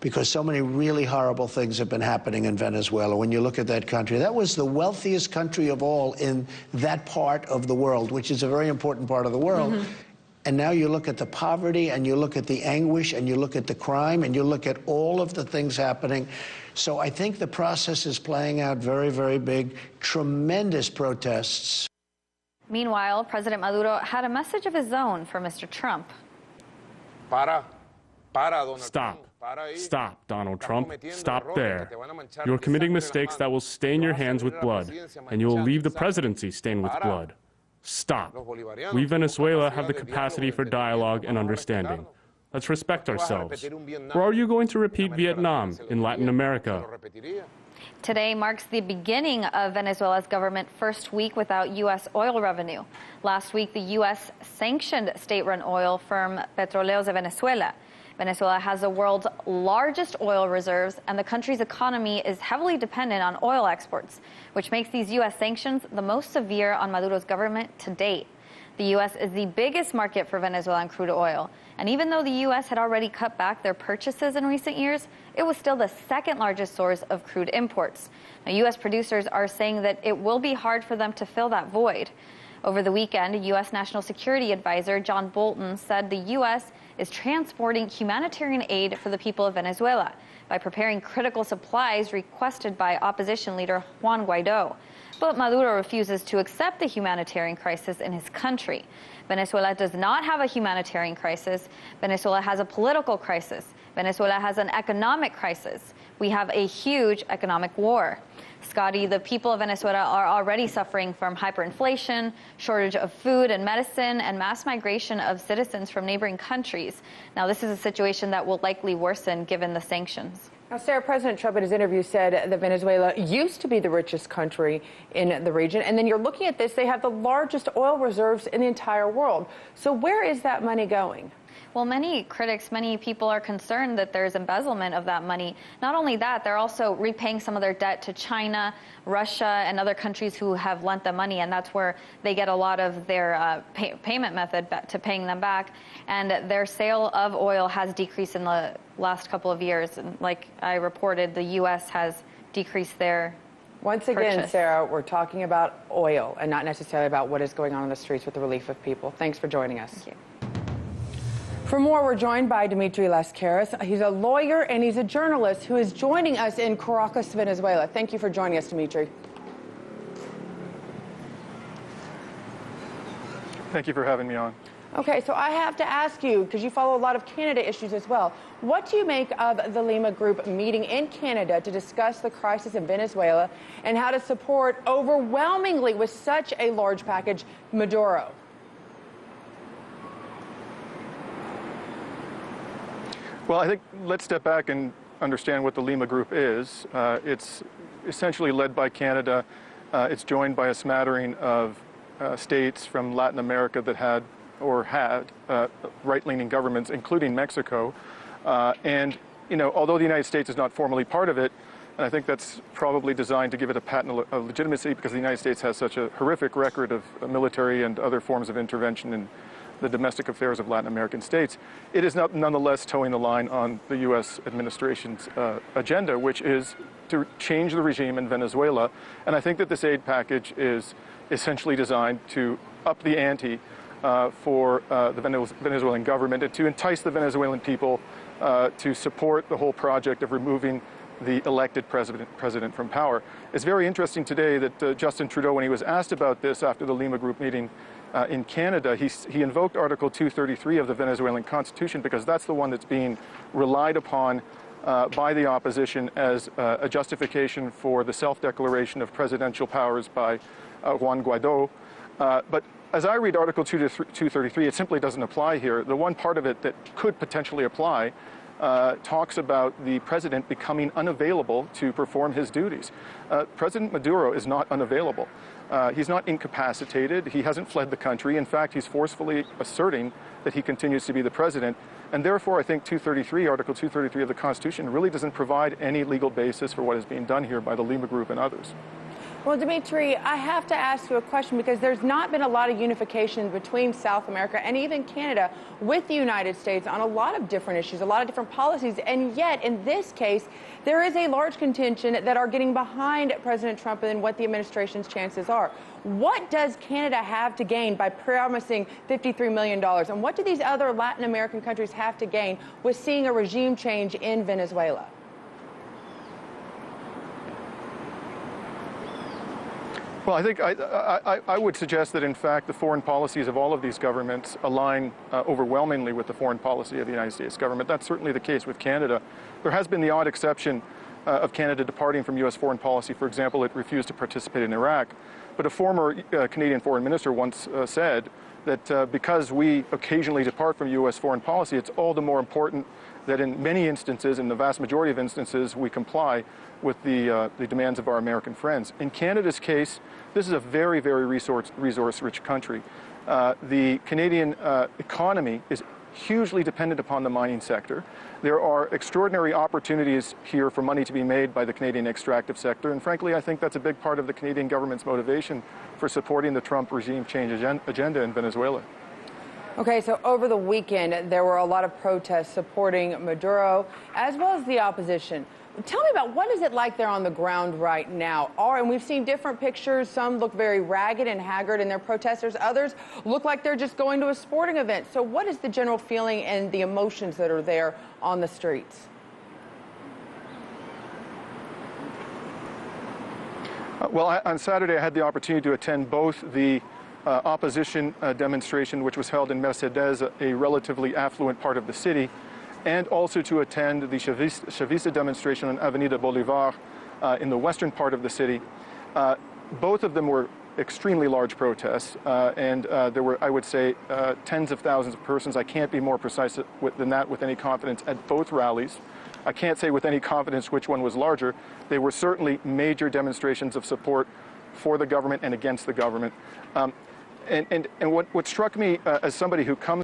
because so many really horrible things have been happening in Venezuela. When you look at that country, that was the wealthiest country of all in that part of the world, which is a very important part of the world. And now you look at the poverty, and you look at the anguish, and you look at the crime, and you look at all of the things happening. So I think the process is playing out very, very big, tremendous protests. Meanwhile, President Maduro had a message of his own for Mr. Trump. Stop. Stop, Donald Trump. Stop there. You're committing mistakes that will stain your hands with blood, and you will leave the presidency stained with blood. Stop. We, Venezuela, have the capacity for dialogue and understanding. Let's respect ourselves. Or are you going to repeat Vietnam in Latin America? Today marks the beginning of Venezuela's government's first week without U.S. oil revenue. Last week, the U.S. sanctioned state-run oil firm Petróleos de Venezuela. Venezuela has the world's largest oil reserves, and the country's economy is heavily dependent on oil exports, which makes these U.S. sanctions the most severe on Maduro's government to date. The U.S. is the biggest market for Venezuelan crude oil, and even though the U.S. had already cut back their purchases in recent years, it was still the second largest source of crude imports. Now, U.S. producers are saying that it will be hard for them to fill that void. Over the weekend, U.S. National Security Advisor John Bolton said the U.S. is transporting humanitarian aid for the people of Venezuela by preparing critical supplies requested by opposition leader Juan Guaido. But Maduro refuses to accept the humanitarian crisis in his country. Venezuela does not have a humanitarian crisis. Venezuela has a political crisis. Venezuela has an economic crisis. We have a huge economic war. Scotty, the people of Venezuela are already suffering from hyperinflation, shortage of food and medicine, and mass migration of citizens from neighboring countries. Now, this is a situation that will likely worsen given the sanctions. Now, Sarah, President Trump in his interview said that Venezuela used to be the richest country in the region. And then you're looking at this, they have the largest oil reserves in the entire world. So where is that money going? Well, many critics, many people are concerned that there's embezzlement of that money. Not only that, they're also repaying some of their debt to China, Russia, and other countries who have lent them money, and that's where they get a lot of their payment method to paying them back. And their sale of oil has decreased in the last couple of years. And like I reported, the U.S. has decreased their Once again, Sarah, we're talking about oil and not necessarily about what is going on in the streets with the relief of people. Thanks for joining us. Thank you. For more, we're joined by Dimitri Lascaris. He's a lawyer and he's a journalist who is joining us in Caracas, Venezuela. Thank you for joining us, Dimitri. Thank you for having me on. Okay, so I have to ask you, because you follow a lot of Canada issues as well, what do you make of the Lima Group meeting in Canada to discuss the crisis in Venezuela and how to support overwhelmingly with such a large package Maduro? Well, I think let's step back and understand what the Lima Group is. It's essentially led by Canada. It's joined by a smattering of states from Latin America that had right-leaning governments, including Mexico. And, you know, although the United States is not formally part of it, and I think that's probably designed to give it a patent of legitimacy because the United States has such a horrific record of military and other forms of intervention in the domestic affairs of Latin American states, it is nonetheless towing the line on the U.S. administration's agenda, which is to change the regime in Venezuela. And I think that this aid package is essentially designed to up the ante for the Venezuelan government and to entice the Venezuelan people to support the whole project of removing the elected president from power. It's very interesting today that Justin Trudeau, when he was asked about this after the Lima Group meeting in Canada, he invoked Article 233 of the Venezuelan Constitution because that's the one that's being relied upon by the opposition as a justification for the self-declaration of presidential powers by Juan Guaido. But as I read Article 233, it simply doesn't apply here. The one part of it that could potentially apply talks about the president becoming unavailable to perform his duties. President Maduro is not unavailable. He's not incapacitated. He hasn't fled the country. In fact, he's forcefully asserting that he continues to be the president. And therefore, I think Article 233 of the Constitution really doesn't provide any legal basis for what is being done here by the Lima Group and others. Well, Dimitri, I have to ask you a question because there's not been a lot of unification between South America and even Canada with the United States on a lot of different issues, a lot of different policies. And yet, in this case, there is a large contingent that are getting behind President Trump and what the administration's chances are. What does Canada have to gain by promising $53 million? And what do these other Latin American countries have to gain with seeing a regime change in Venezuela? Well, I think I would suggest that, in fact, the foreign policies of all of these governments align overwhelmingly with the foreign policy of the United States government. That's certainly the case with Canada. There has been the odd exception of Canada departing from U.S. foreign policy. For example, it refused to participate in Iraq. But a former Canadian foreign minister once said that because we occasionally depart from U.S. foreign policy, it's all the more important that in many instances, in the vast majority of instances, we comply with the demands of our American friends. In Canada's case, this is a very, very resource-rich country. The Canadian economy is hugely dependent upon the mining sector. There are extraordinary opportunities here for money to be made by the Canadian extractive sector, and frankly, I think that's a big part of the Canadian government's motivation for supporting the Trump regime change agenda in Venezuela. Okay, so over the weekend, there were a lot of protests supporting Maduro, as well as the opposition. Tell me about what is it like there on the ground right now? And we've seen different pictures. Some look very ragged and haggard in their protesters. Others look like they're just going to a sporting event. So what is the general feeling and the emotions that are there on the streets? Well, on Saturday, I had the opportunity to attend both the opposition demonstration, which was held in Mercedes, a relatively affluent part of the city, and also to attend the Chavista demonstration on Avenida Bolivar in the western part of the city. Both of them were extremely large protests, and there were, I would say, tens of thousands of persons. I can't be more precise than that with any confidence at both rallies. I can't say with any confidence which one was larger. They were certainly major demonstrations of support for the government and against the government. And what struck me as somebody who comes